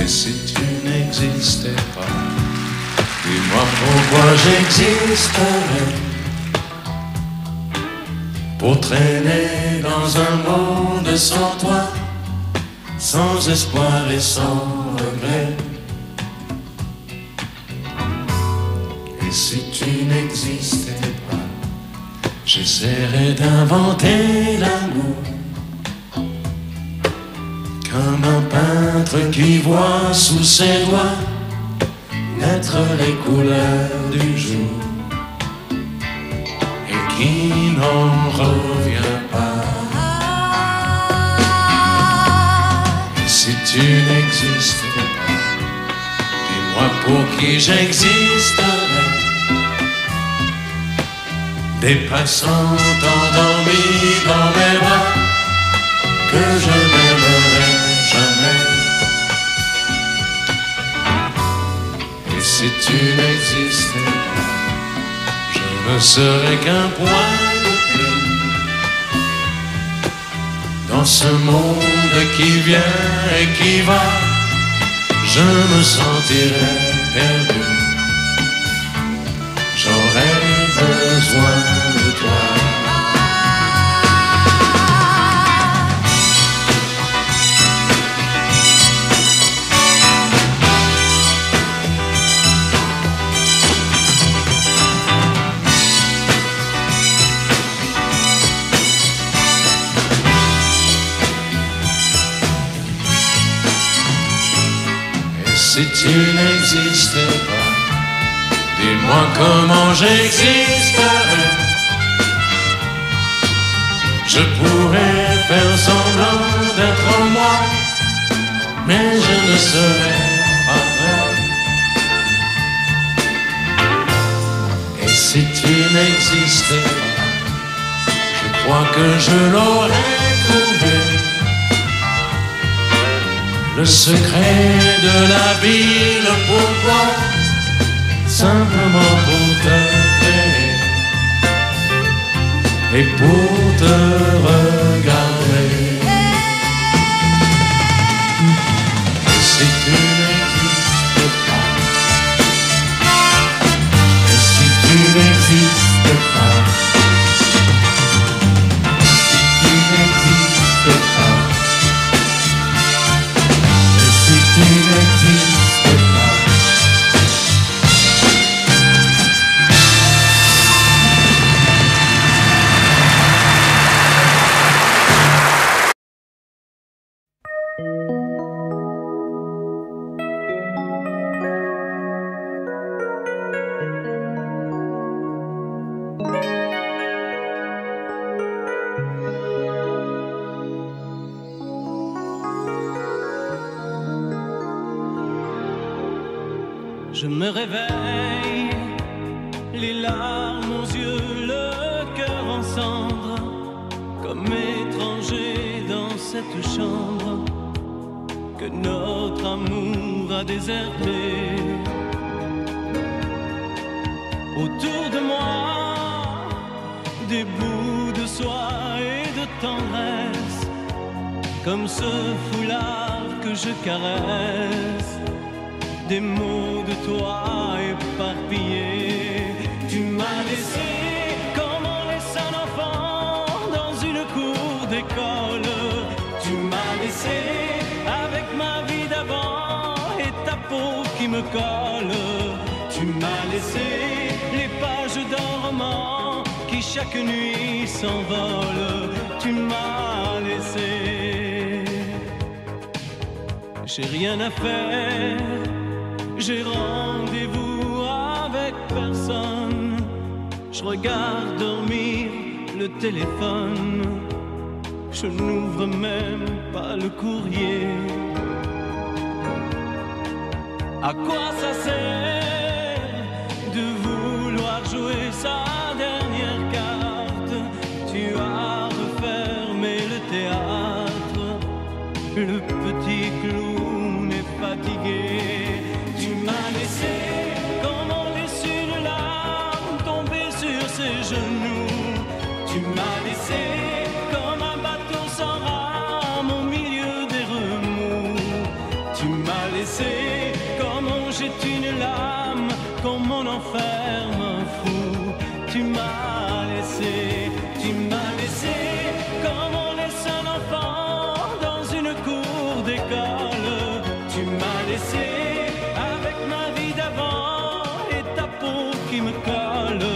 Et si tu n'existais pas, dis-moi pourquoi j'existerais. Pour traîner dans un monde sans toi, sans espoir et sans regret. Et si tu n'existais pas, j'essaierais d'inventer l'amour, comme un peintre qui voit sous ses doigts naître les couleurs du jour et qui n'en revient pas. Et si tu n'existais pas, dis-moi pour qui j'existerais. Des passants endormis dans mes bras que je n'aimerais jamais. Et si tu n'existais pas, je ne serais qu'un point de plus dans ce monde qui vient et qui va. Je me sentirais perdu. J'aurais besoin de toi. Et si tu n'existais pas, dis-moi comment j'existerais. Je pourrais faire semblant d'être moi, mais je ne serais pas vrai. Et si tu n'existais pas, je crois que je l'aurais trouvé. Le secret de la vie, le pourquoi, simplement pour te créer et pour te regarder. Et si tu n'existes pas, et si tu n'existes pas, si tu n'existes pas, et si tu n'existes pas. Je me réveille, les larmes aux yeux, le cœur en cendres, comme étranger dans cette chambre que notre amour a déserté. Autour de moi, des bouts de soie et de tendresse, comme ce foulard que je caresse. Des mots de toi éparpillés. Tu m'as laissé comme on laisse un enfant dans une cour d'école. Tu m'as laissé avec ma vie d'avant et ta peau qui me colle. Tu m'as laissé les pages d'un roman qui chaque nuit s'envole. Tu m'as laissé. J'ai rien à faire. J'ai rendez-vous avec personne. Je regarde dormir le téléphone. Je n'ouvre même pas le courrier. À quoi ça sert de vouloir jouer sa dernière carte? Tu as refermé le théâtre. Le petit clown est fatigué. Tu m'as laissé comme on laisse une larme tomber sur ses genoux. Tu m'as laissé comme un bateau sans rame au milieu des remous. Tu m'as laissé on enferme un fou. Tu m'as laissé comme on laisse un enfant dans une cour d'école. Tu m'as laissé avec ma vie d'avant et ta peau qui me colle.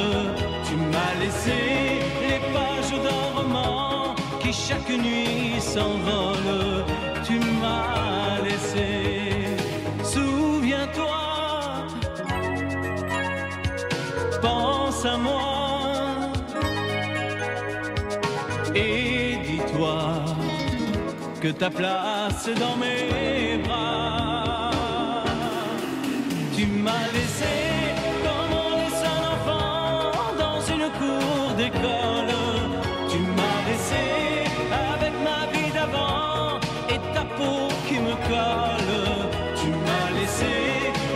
Tu m'as laissé les pages d'un roman qui chaque nuit s'envolent. Tu m'as laissé. Souviens-toi, pense à moi et dis-toi que ta place est dans mes bras. Tu m'as laissé comme on laisse un enfant dans une cour d'école. Tu m'as laissé avec ma vie d'avant et ta peau qui me colle. Tu m'as laissé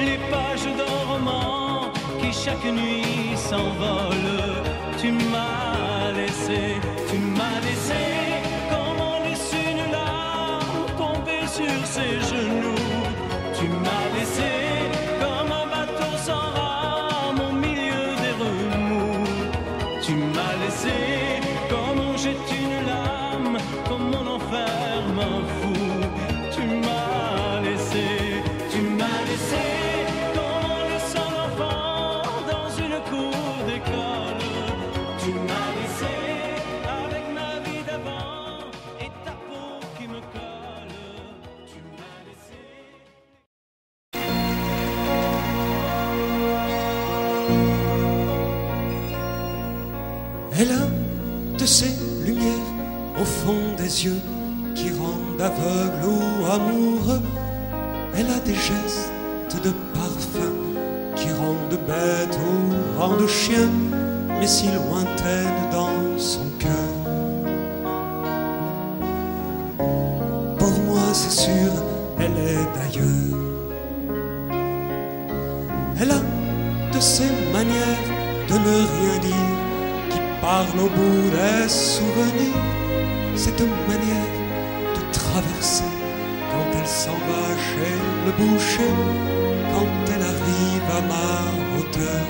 les pages d'un roman qui chaque nuit s'envolent. Tu m'as laissé comme on laisse une larme tomber sur ses genoux. Tu m'as laissé comme un bateau sans rame au milieu des remous. Tu m'as laissé comme on jette une lame, comme on enferme un fou. Tu m'as laissé comme on laisse un enfant dans une cour d'école. Tu m'as laissé avec ma vie d'avant et ta peau qui me colle. Tu m'as laissé. Elle a de ces lumières au fond des yeux qui rendent aveugle ou amoureux. Elle a des gestes de parfum qui rendent bête ou rendent chien, mais si lointaine dans son cœur. Pour moi c'est sûr, elle est d'ailleurs. Elle a de ces manières de ne rien dire qui parlent au bout des souvenirs. Cette manière de traverser quand elle s'en va chez le boucher, quand elle arrive à ma hauteur.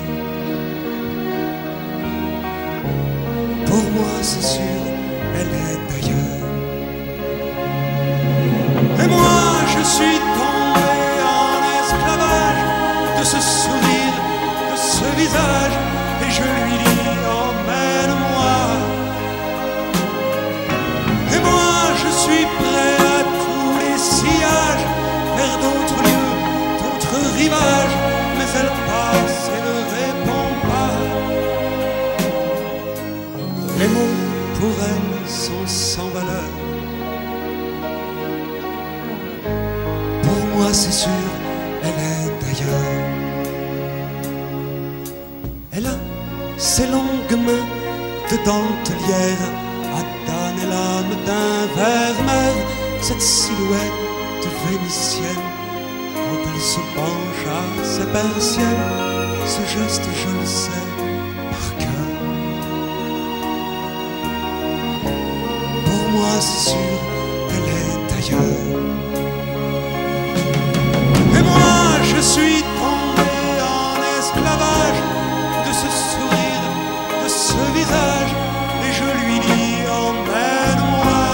Pour moi c'est sûr, elle est d'ailleurs. Et moi je suis tombé en esclavage de ce sourire, de ce visage, et je lui dis emmène-moi. Et moi je suis prêt à tous les sillages, vers d'autres lieux, d'autres rivages, mais elle passe et ne répond pas. Les mots pour elle sont sans valeur. Pour moi c'est sûr, elle est d'ailleurs. Elle a ses longues mains de dentelière à damner l'âme d'un vermeer. Cette silhouette vénitienne, quand elle se penche à sa persienne, ce geste je le sais par cœur. Pour moi c'est sûr, elle est d'ailleurs. Et moi je suis tombé en esclavage de ce sourire, de ce visage, et je lui dis emmène-moi.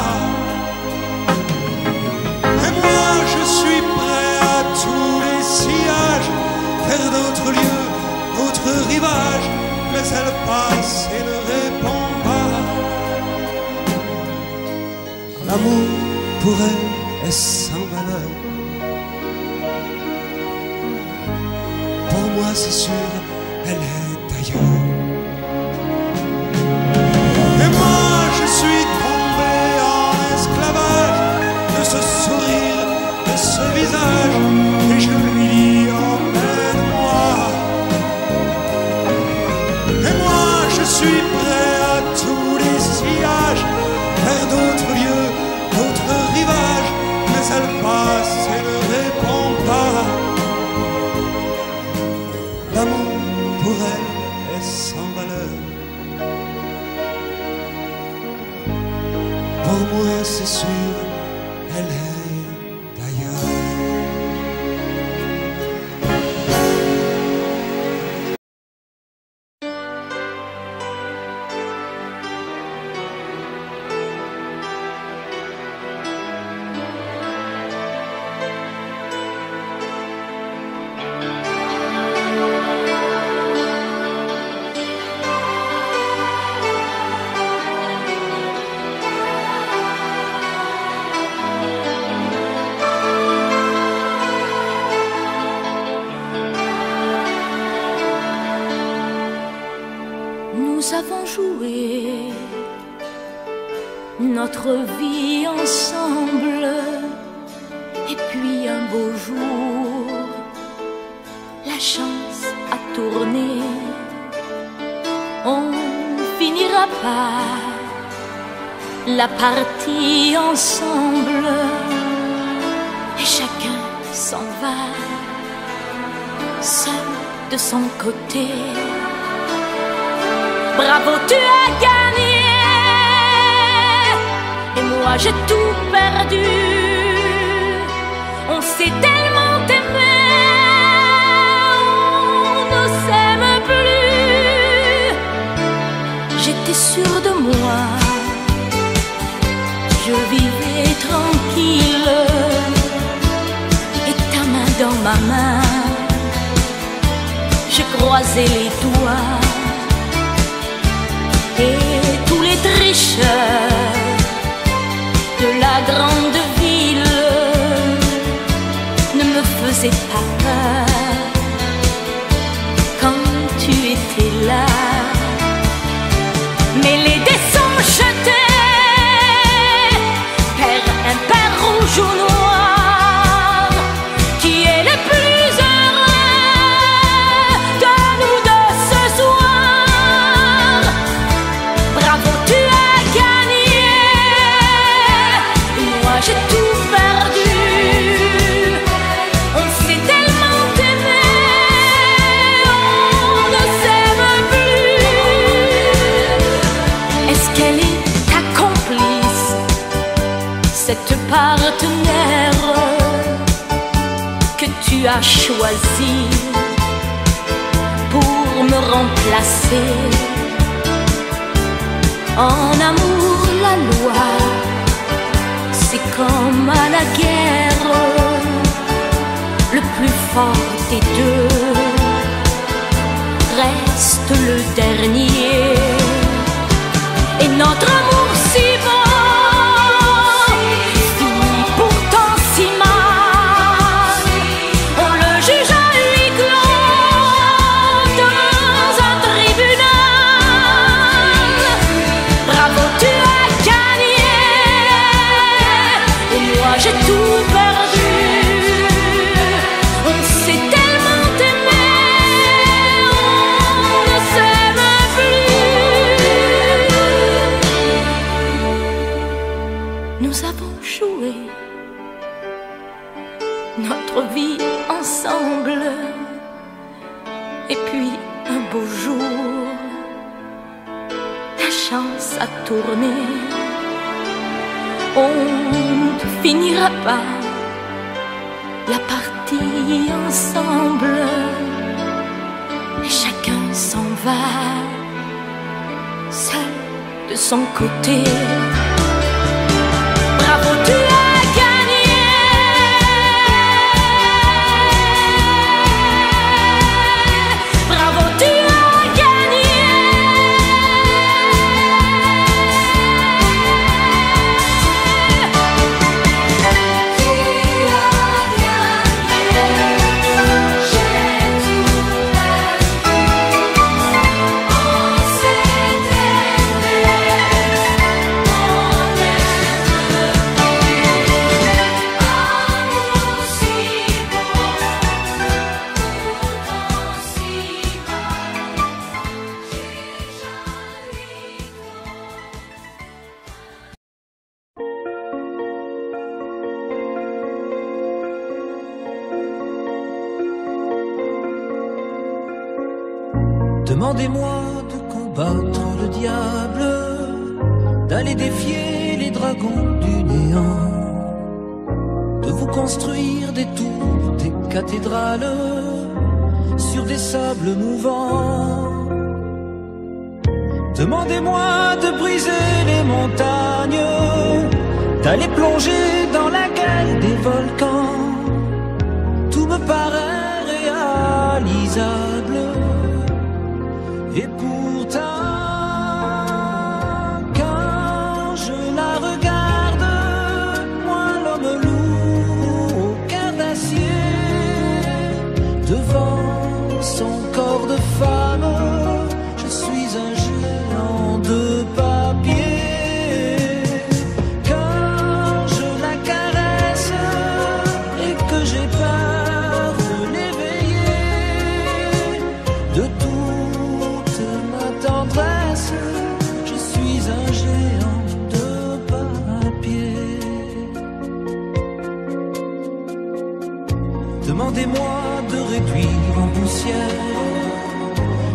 Et moi je suis prêt à tous les sillages, vers d'autres lieux, d'autres rivages, mais elle passe et ne répond pas. L'amour pour elle est sans valeur. Pour moi c'est sûr, elle est d'ailleurs. Et moi je suis tombé en esclavage de ce sourire, de ce visage, et je lui dis emmène-moi. Et moi je suis prêt à tous les sillages, vers d'autres lieux, d'autres rivages, mais elle passe et ne répond pas. L'amour pour elle est notre vie ensemble. Et puis un beau jour, la chance a tourné. On finira par la partie ensemble. Et chacun s'en va, seul de son côté. Bravo, tu as gagné. Et moi j'ai tout perdu. On s'est tellement aimé, on ne s'aime plus. J'étais sûre de moi, je vivais tranquille. Et ta main dans ma main, je croisais les doigts. Et tous les tricheurs de la grande ville ne me faisaient pas peur quand tu étais là. Mais les dés sont jetés, père impair, rouge ou noir, qui est le plus heureux de nous deux ce soir. Bravo, tu as gagné. Et moi j'ai tout perdu. On s'est tellement aimé, on ne s'aime plus. Est-ce qu'elle est ta complice, cette partenaire que tu as choisi pour me remplacer? En amour, la loi, c'est comme à la guerre, le plus fort des deux reste le dernier. Et notre amour si beau finit pourtant si mal. On le juge à huis clos dans un tribunal. Bravo, tu as gagné. Et moi j'ai tout perdu. On s'est tellement aimé, on ne s'aime plus. Nous avons joué notre vie ensemble. Et puis un beau jour, la chance a tourné. On ne finira pas la partie ensemble. Et chacun s'en va, seul de son côté. Bravo, tu as gagné. Bravo, tu as gagné. Demandez-moi de combattre le diable, d'aller défier les dragons du néant, de vous construire des tours, des cathédrales sur des sables mouvants. Demandez-moi de briser les montagnes, d'aller plonger dans la gueule des volcans. Tout me paraît réalisable. Et pourtant, quand je la regarde, moi l'homme lourd au cœur d'acier, devant son corps de femme, je suis un géant de papier. Demandez-moi de réduire en poussière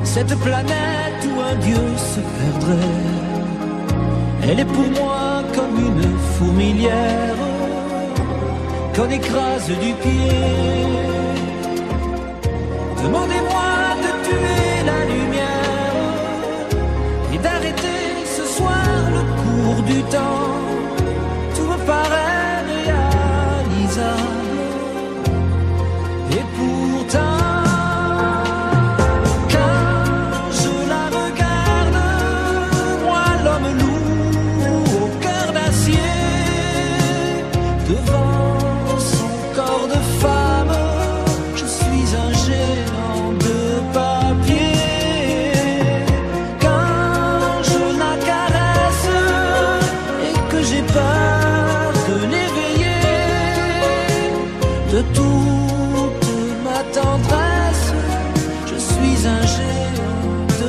cette planète où un dieu se perdrait. Elle est pour moi comme une fourmilière qu'on écrase du pied. Demandez-moi de tuer la lumière et d'arrêter ce soir le cours du temps. Tout me paraît réalisable et pourtant de toute ma tendresse, je suis un géant de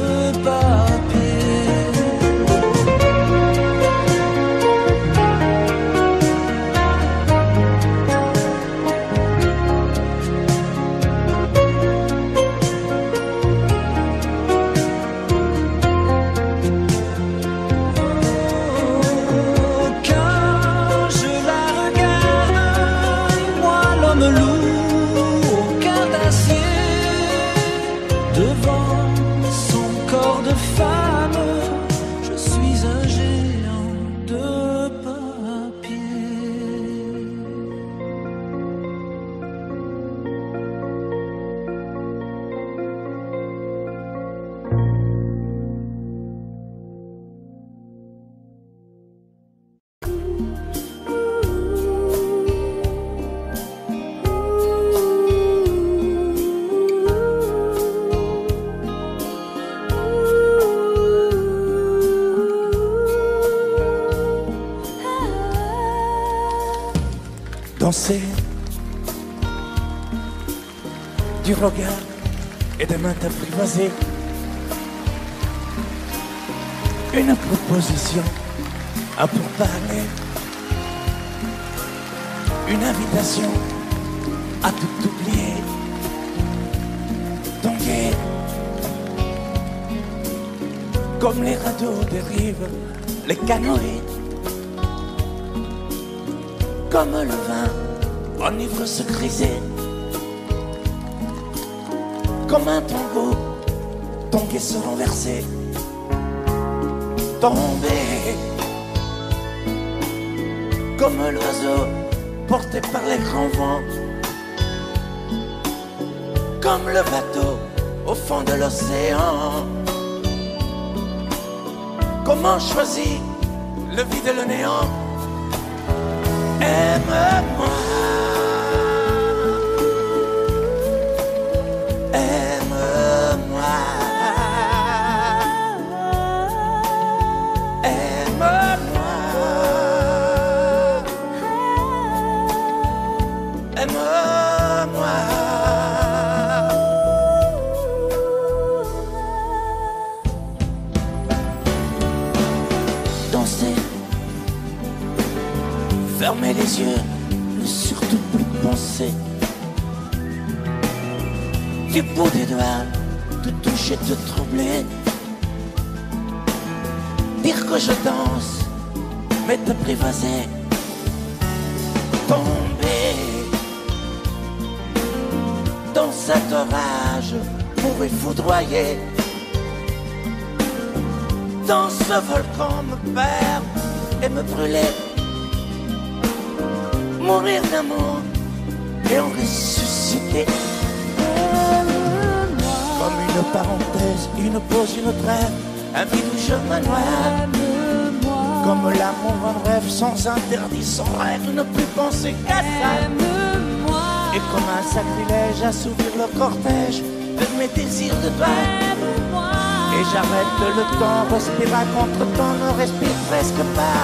Danser du regard et des mains apprivoisées. Une proposition à pourparler. Une invitation à tout oublier. Tanguer comme les radeaux dérivent, les canoës. Comme le vin enivre se griser. Comme un tango, tanguer se renverser. Tomber comme l'oiseau porté par les grands vents. Comme le bateau au fond de l'océan. Comment choisir le vide et le néant? Aime-moi, aime-moi, aime-moi, aime-moi. Danser, fermer les yeux, ne surtout plus penser. Du bout des doigts, te toucher, te troubler. Dire que je danse, mais t'apprivoiser. Tomber dans cet orage pour y foudroyer. Dans ce volcan me perdre et me brûler. Mourir d'amour et en ressusciter. Comme une parenthèse, une pause, une trêve, un vide où je me noie. Comme l'amour, un rêve sans interdit, sans règle, ne plus penser qu'à ça. Et comme un sacrilège, assouvir le cortège de mes désirs de toi. Et j'arrête le temps, respire à contre-temps, ne respire presque pas.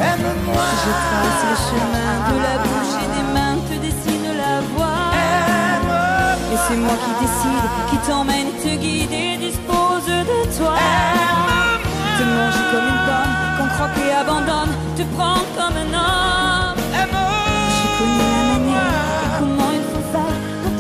Aime-moi. Je trace le chemin de la bouche et des mains te dessine la voie. Et c'est moi qui décide, qui t'emmène, te guide et dispose de toi. Te mange comme une pomme, qu'on croque et abandonne, te prend comme un homme. J'ai connu la manière et comment il faut faire pour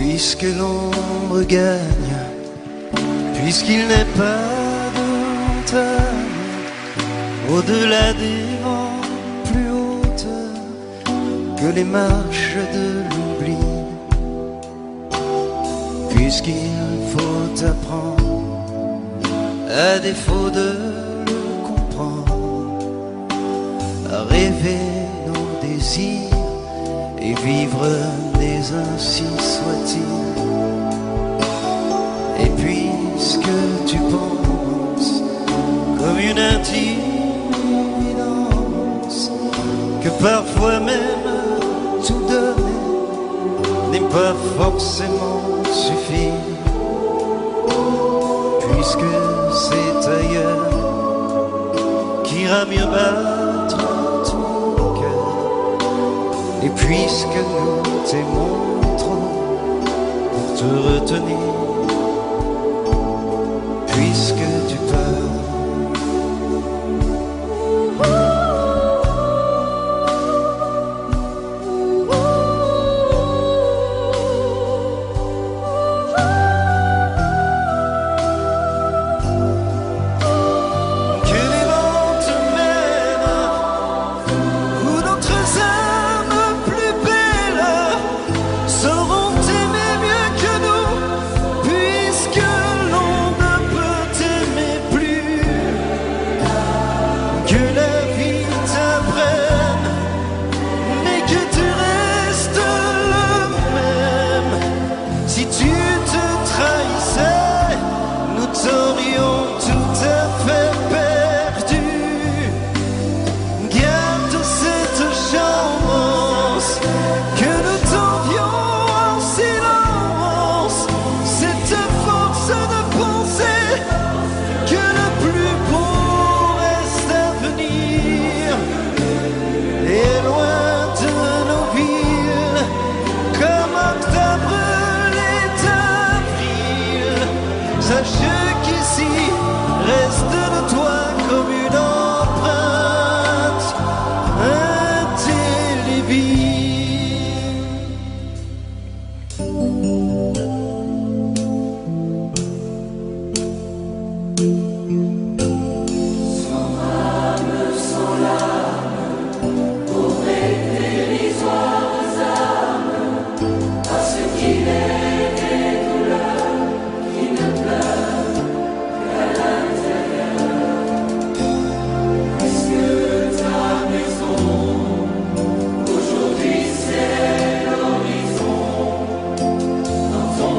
puisque l'ombre gagne, puisqu'il n'est pas de montagne au-delà des vents plus hautes que les marches de l'oubli, puisqu'il faut apprendre, à défaut de le comprendre, à rêver nos désirs et vivre des ainsi soit-il. Et puisque tu penses comme une intime évidence que parfois même tout donner n'est pas forcément suffire, puisque c'est ailleurs qu'ira mieux battre ton cœur, et puisque nous t'aimons trop pour te retenir, puisque tu peurs. Dans ton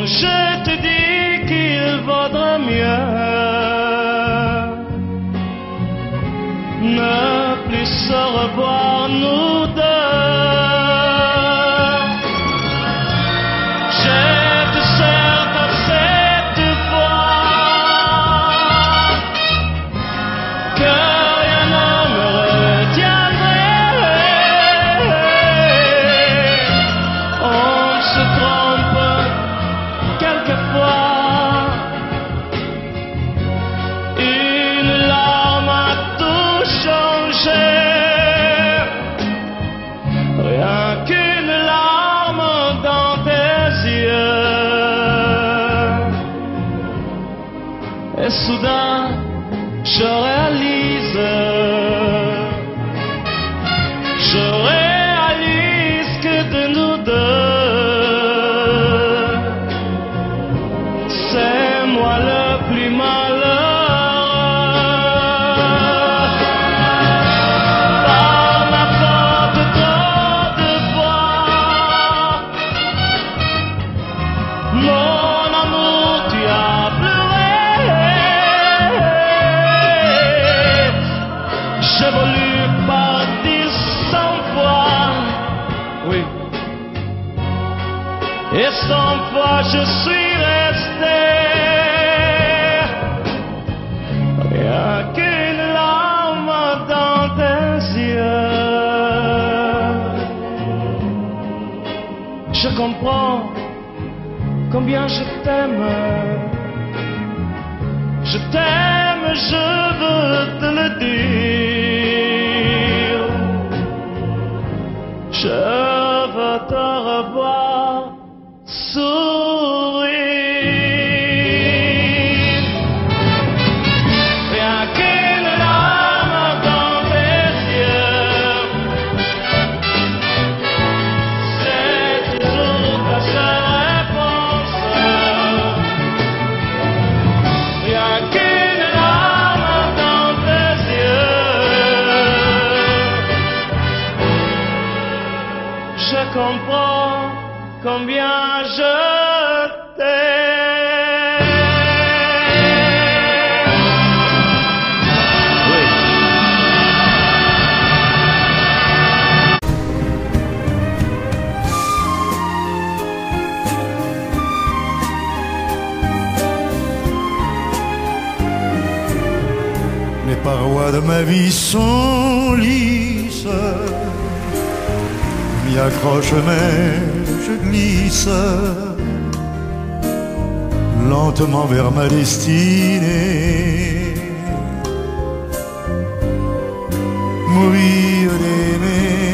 je te dis qu'il vaudrait mieux ne plus se revoir nous deux. Je te sers par cette fois que rien ne me retiendrait. On se trompe quelquefois. Une larme a tout changé. Rien qu'une larme dans tes yeux. Et soudain, je réalise que de nous deux, c'est moi le plus malheureux. Par ma faute, trop de fois, mon amour, tu as pleuré. J'ai voulu partir 100 fois, oui, et 100 fois je suis resté. Rien qu'une larme dans tes yeux. Je comprends combien je t'aime. Je t'aime, je veux te le dire. Je veux te revoir sourire. Rien qu'une larme dans tes yeux, c'est toujours ta seule réponse. Rien qu'une larme dans tes yeux. Je comprends combien je t'aime. Oui. Les parois de ma vie sont lisses, m'y accroche mais je glisse lentement vers ma destinée. Mourir d'aimer,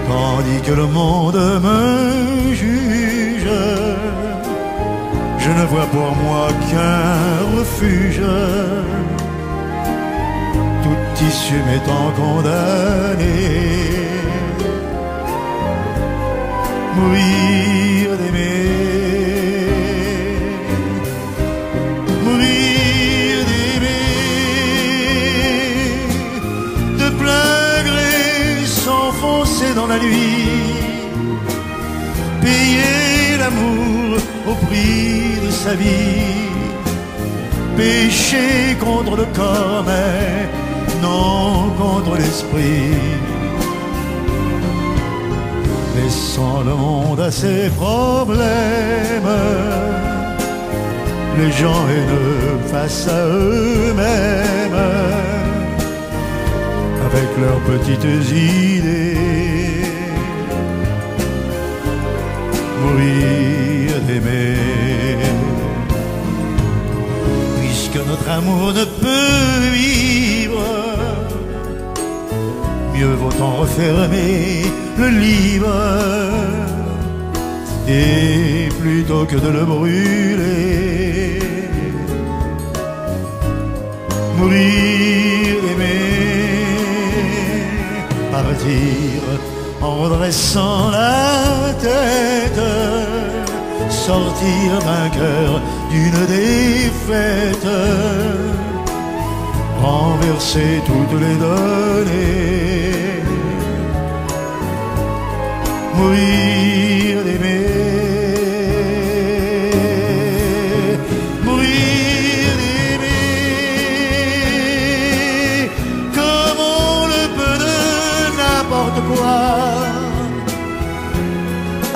tandis que le monde me juge, je ne vois pour moi qu'un refuge, toute issue m'étant condamnée. Mourir d'aimer, mourir d'aimer, de plein gré s'enfoncer dans la nuit, payer l'amour au prix de sa vie, pécher contre le corps mais non contre l'esprit, laissant le monde à ses problèmes, les gens haineux face à eux-mêmes, avec leurs petites idées. Mourir d'aimer, puisque notre amour ne peut vivre, mieux vaut en refermer le livre, et plutôt que de le brûler, mourir d'aimer, partir en redressant la tête, sortir vainqueur d'une défaite, renverser toutes les données, mourir d'aimer.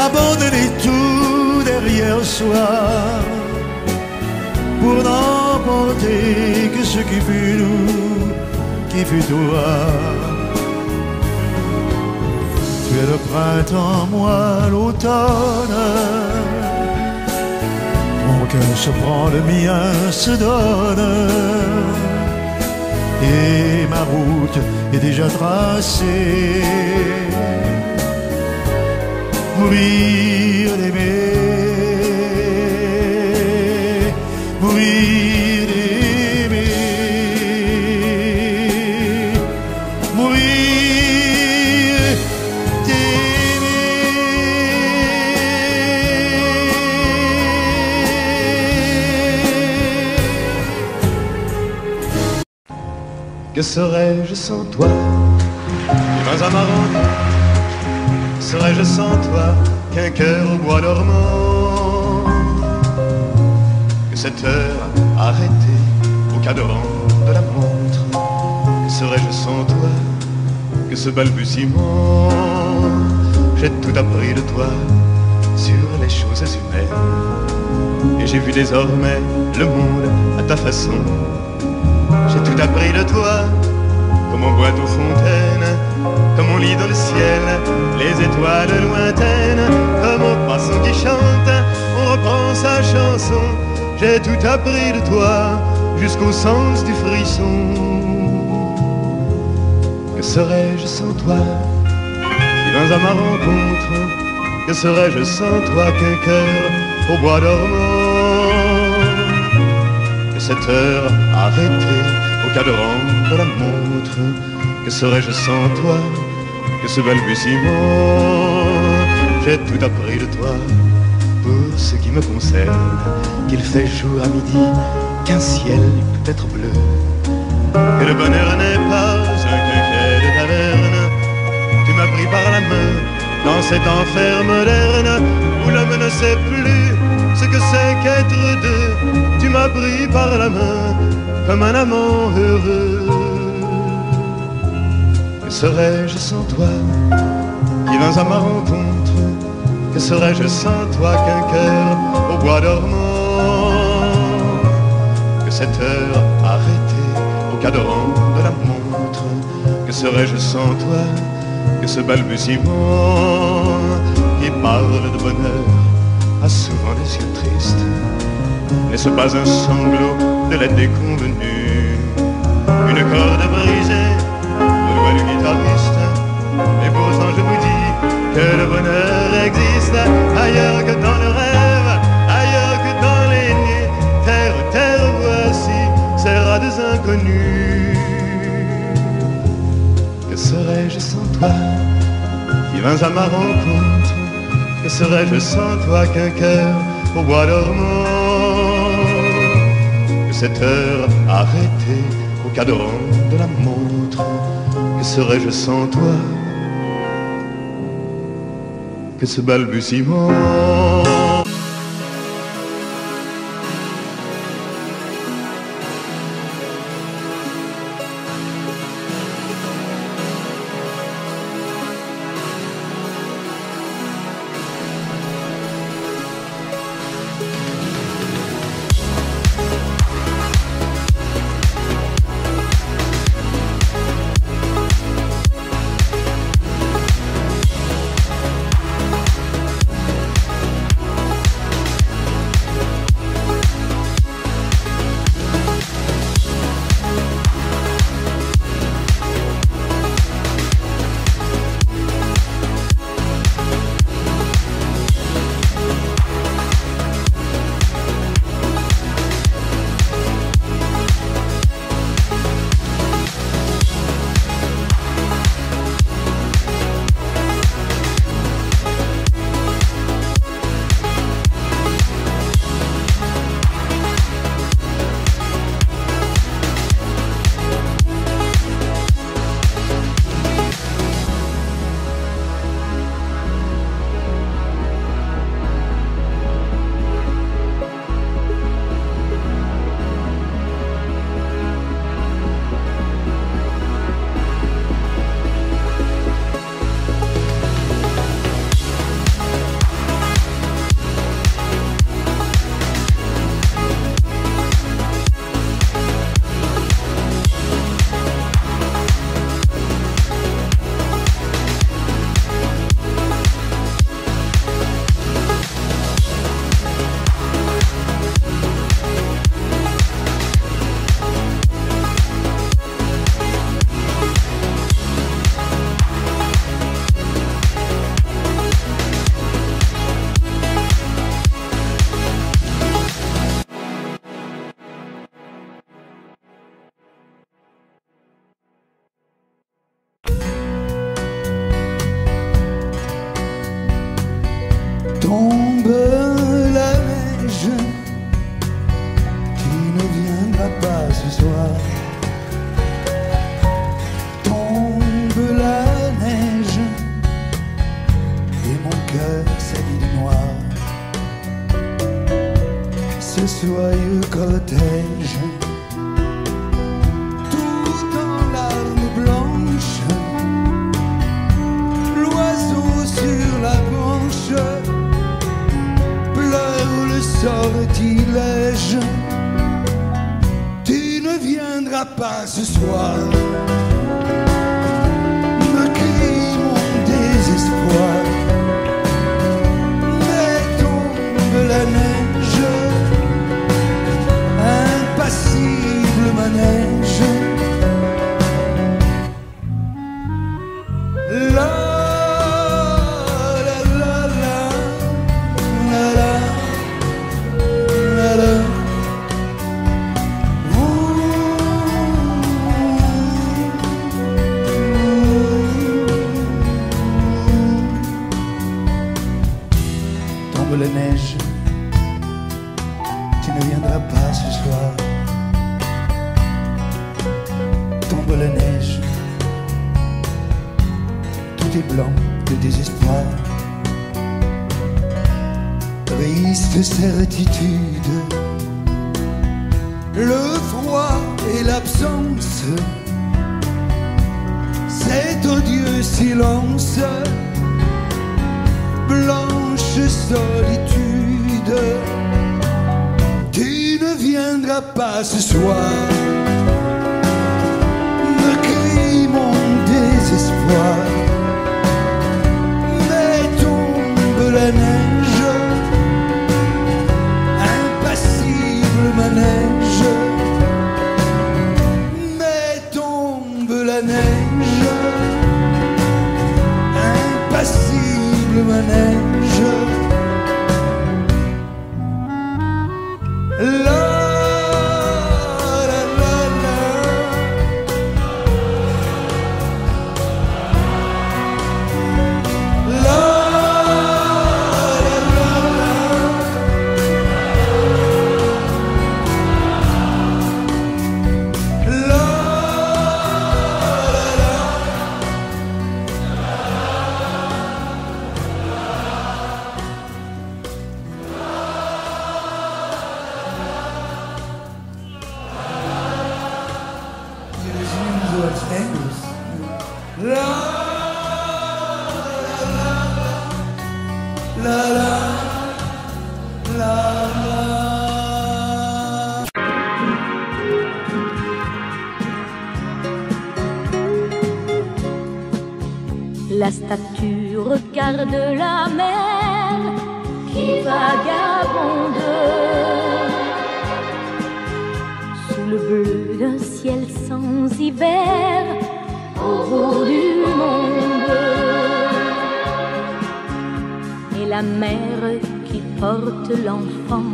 abandonner tout derrière soi pour n'emporter que ce qui fut nous, qui fut toi. Tu es le printemps, moi l'automne. Mon cœur se prend, le mien se donne. Et ma route est déjà tracée. Mourir d'aimer, mourir d'aimer, mourir d'aimer. Que serais-je sans toi? Les mains amarrantes. Serais-je sans toi qu'un cœur au bois dormant? Que cette heure arrêtée au cadran de la montre? Que serais-je sans toi que ce balbutiement? J'ai tout appris de toi sur les choses humaines, et j'ai vu désormais le monde à ta façon. J'ai tout appris de toi, comme on boit aux fontaines, comme on lit dans le ciel les étoiles lointaines, comme un poisson qui chante, on reprend sa chanson. J'ai tout appris de toi jusqu'au sens du frisson. Que serais-je sans toi qui vins à ma rencontre? Que serais-je sans toi qu'un cœur au bois dormant? Que cette heure arrêtée au cadran de la montre? Que serais-je sans toi que ce balbutiement? J'ai tout appris de toi pour ce qui me concerne, qu'il fait jour à midi, qu'un ciel peut être bleu, que le bonheur n'est pas un quinquet de taverne. Tu m'as pris par la main dans cet enfer moderne où l'homme ne sait plus ce que c'est qu'être deux. Tu m'as pris par la main comme un amant heureux. Que serais-je sans toi qui vins à ma rencontre? Que serais-je sans toi qu'un cœur au bois dormant? Que cette heure arrêtée au cadran de la montre? Que serais-je sans toi que ce balbutiement qui parle de bonheur a souvent des yeux tristes? N'est-ce pas un sanglot de la déconvenue? Une corde brisée au doigt du guitariste? Et pourtant je vous dis que le bonheur existe ailleurs que dans le rêve, ailleurs que dans les nuits. Terre, terre, voici ces rades inconnus. Que serais-je sans toi qui vins à ma rencontre? Que serais-je sans toi qu'un cœur au bois dormant? Que cette heure arrêtée au cadran de la montre? Que serais-je sans toi que ce balbutiement? cœur s'habille de noir. Ce soyeux cortège, tout en larmes blanches, l'oiseau sur la branche pleure le sortilège. Tu ne viendras pas ce soir, me crie mon désespoir. Mais tombe la neige, impassible manège. La la la la la la la la. Tombe la neige, tu ne viendras pas ce soir. Tombe la neige, tout est blanc de désespoir. Triste certitude, le froid et l'absence, cet odieux silence, blanche solitude. Tu ne viendras pas ce soir, me crie mon désespoir. Mais tombe la neige, impassible manège. Mais tombe la neige, impassible manège. La la la la. La la la la. La la la. La la la la. La statue regarde la mer qui vagabonde sous le bleu d'un ciel sans hiver au bout du monde. Et la mère qui porte l'enfant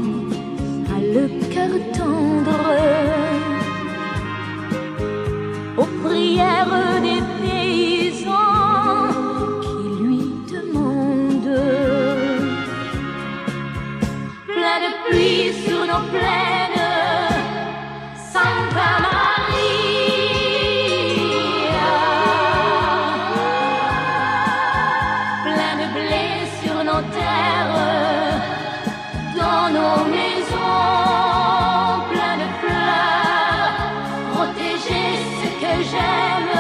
a le cœur tendre aux prières des paysans qui lui demandent. Plein de pluie sur nos plaines, Santa Maria. Plein de blé sur nos terres, dans nos maisons. Plein de fleurs, protéger ce que j'aime.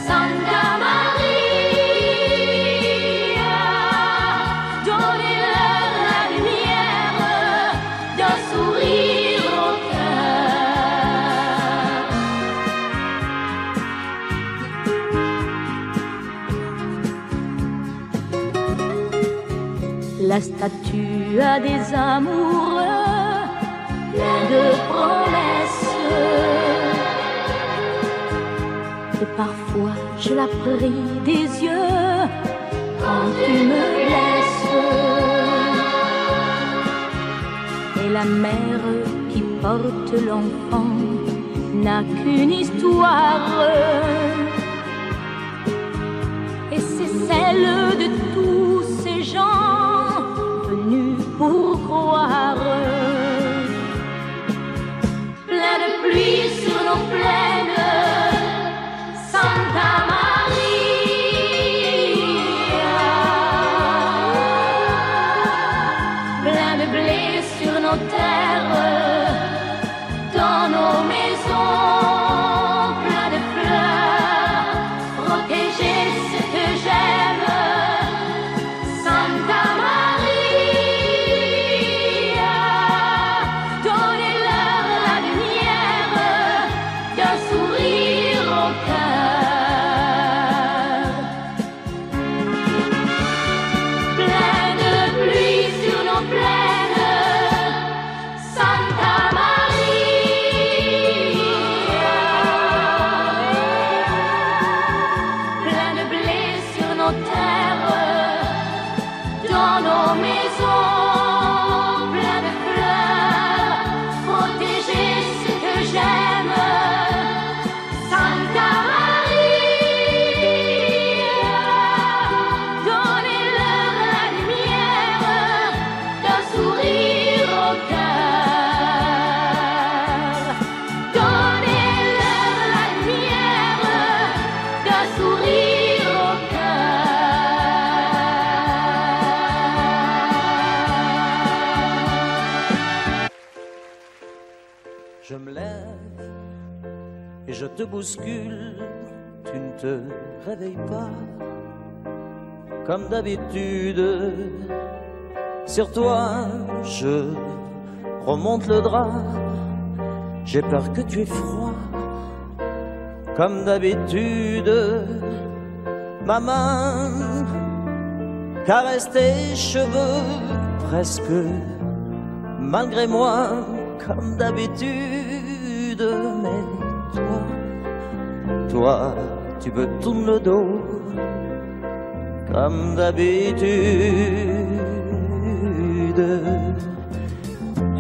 Santa Maria, donnez-leur la lumière d'un sourire au cœur. La statue a des amoureux plein de promesses. Et parfois je la prie des yeux quand tu me laisses. Et la mère qui porte l'enfant n'a qu'une histoire, et c'est celle de tous ces gens venus pour croire. Plein de pluie sur nos plaines, Santa Maria. nos terres, dans nos maisons pleines de fleurs, protéger ce que j'aime, Santa Maria, donnez-leur la lumière d'un sourire au cœur. Plein de pluie sur nos plaines, Santa Maria, plein de blé sur nos terres, dans nos maisons plein de fleurs, protéger ce que j'aime, Santa Maria, donnez-leur la lumière d'un sourire au cœur. Donnez-leur la lumière d'un sourire au cœur. Je me lève et je te bouscule, tu ne te réveilles pas. Comme d'habitude, sur toi je remonte le drap. J'ai peur que tu aies froid. Comme d'habitude, ma main caresse tes cheveux presque malgré moi. Comme d'habitude, mais toi, tu me tournes le dos. Comme d'habitude.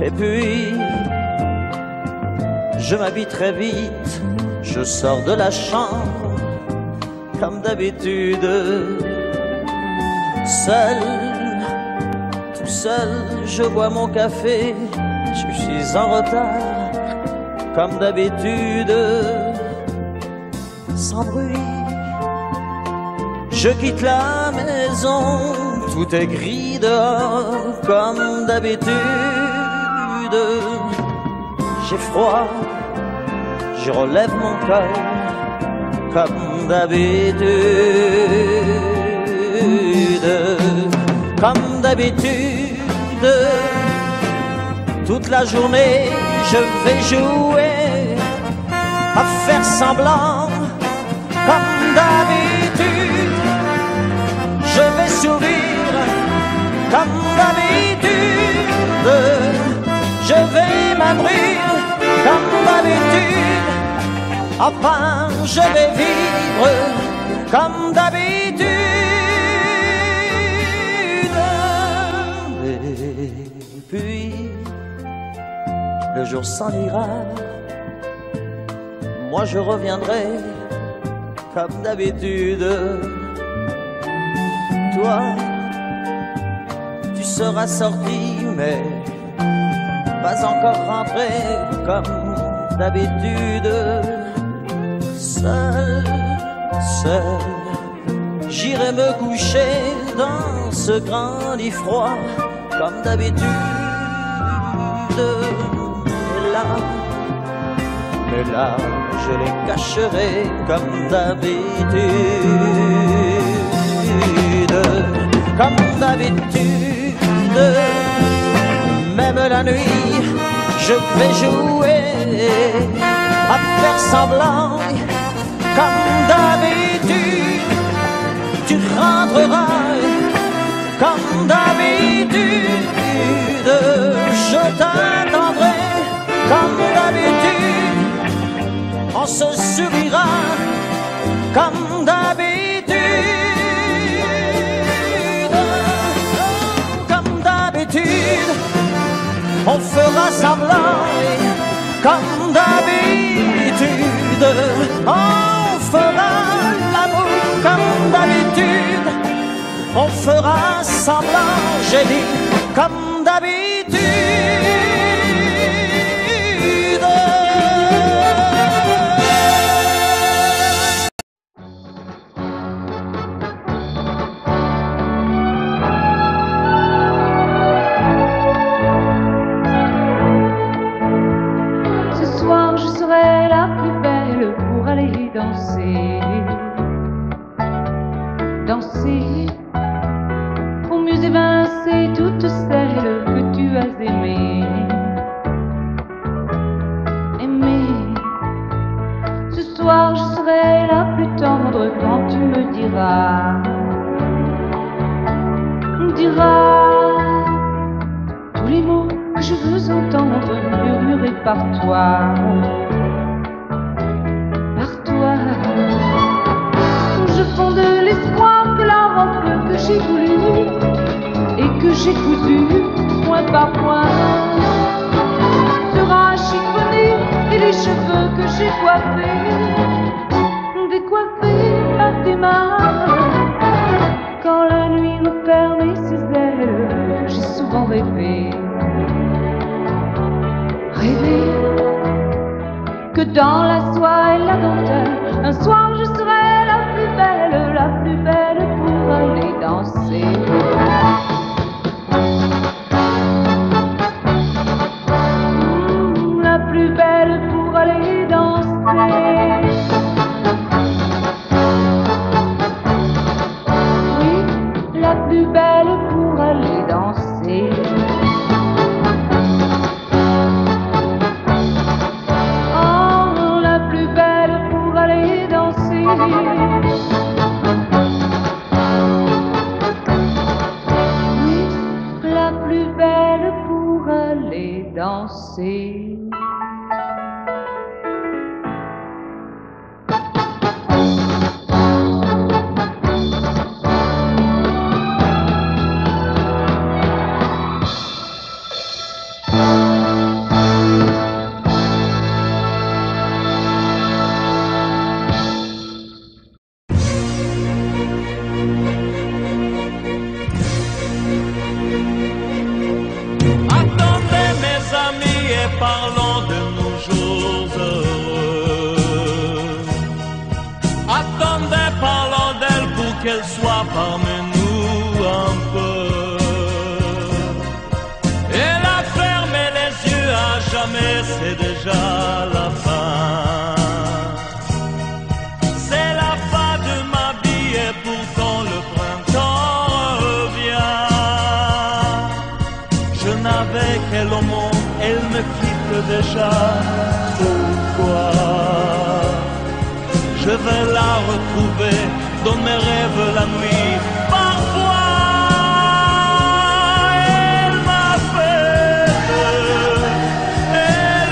Et puis, je m'habille très vite, je sors de la chambre, comme d'habitude. Seul, tout seul, je bois mon café, je suis en retard, comme d'habitude. Sans bruit, je quitte la maison, tout est gris dehors, comme d'habitude. J'ai froid, je relève mon cœur, comme d'habitude. Comme d'habitude, toute la journée je vais jouer à faire semblant. Comme d'habitude, je vais sourire. Comme d'habitude, je vais m'abrir. Comme d'habitude, enfin je vais vivre. Comme d'habitude. Et puis, le jour s'en ira. Moi je reviendrai. Comme d'habitude, toi, tu seras sorti, mais pas encore rentré. Comme d'habitude, seul, j'irai me coucher dans ce grand lit froid. Comme d'habitude, mais là, je les cacherai comme d'habitude. Comme d'habitude, même la nuit, je vais jouer à faire semblant. Comme d'habitude, tu rentreras. Comme d'habitude, je t'attendrai. Comme d'habitude, on se sourira. Comme d'habitude, comme d'habitude, on fera semblant. Comme d'habitude, on fera l'amour. Comme d'habitude, on fera semblant. J'ai dit comme d'habitude. danser toutes celles que tu as aimées. Ce soir je serai la plus tendre quand tu me diras tous les mots que je veux entendre murmurés par toi. Je fonde l'espoir que la robe que j'ai voulue et que j'ai cousue point par point sera chiffonnée, et les cheveux que j'ai coiffés décoiffés par tes mains. Quand la nuit me permet ses ailes, j'ai souvent rêvé que dans la soie et la dentelle, un soir je serai la plus belle pour aller danser. La plus belle pour aller danser. Oui, la plus belle pour aller danser. Oh, la plus belle pour aller danser. Oui, la plus belle pour aller danser. Parlons de nos jours heureux. Attendez, parlons d'elle pour qu'elle soit parmi nous un peu. Elle a fermé les yeux à jamais, c'est déjà la fin. C'est la fin de ma vie et pourtant le printemps revient. Je n'avais qu'elle au monde, elle me quitte déjà. Pourquoi? Je vais la retrouver dans mes rêves la nuit. Parfois, elle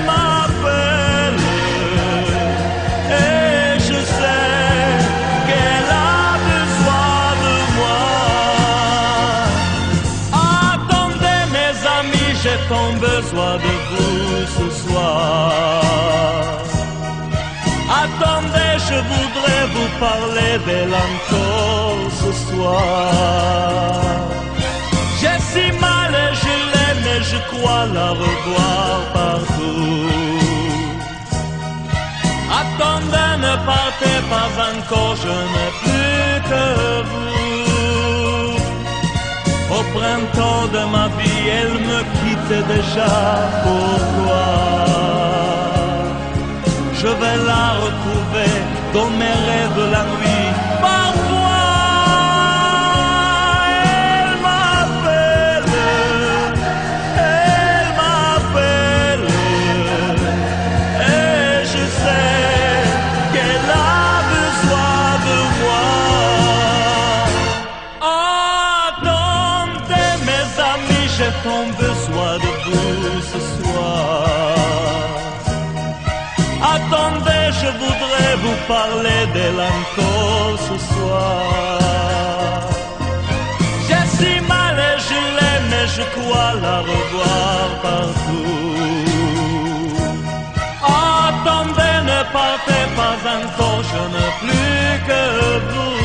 m'appelle, et je sais qu'elle a besoin de moi. Attendez mes amis, j'ai tant besoin de vous ce soir. Attendez, je voudrais vous parler d'elle encore ce soir. J'ai si mal et je l'aime et je crois la revoir partout. Attendez, ne partez pas encore, je n'ai plus que vous. Au printemps de ma vie, elle me quitte déjà. Pourquoi? Je vais la retrouver dans mes rêves la nuit. Parfois, elle m'appelle, et je sais qu'elle a besoin de moi. Attendez mes amis, j'ai tant besoin de vous ce soir. Attendez, je voudrais vous parler d'elle encore ce soir. J'ai si mal et je l'aime et je crois la revoir partout. Attendez, ne partez pas encore, je n'ai plus que vous.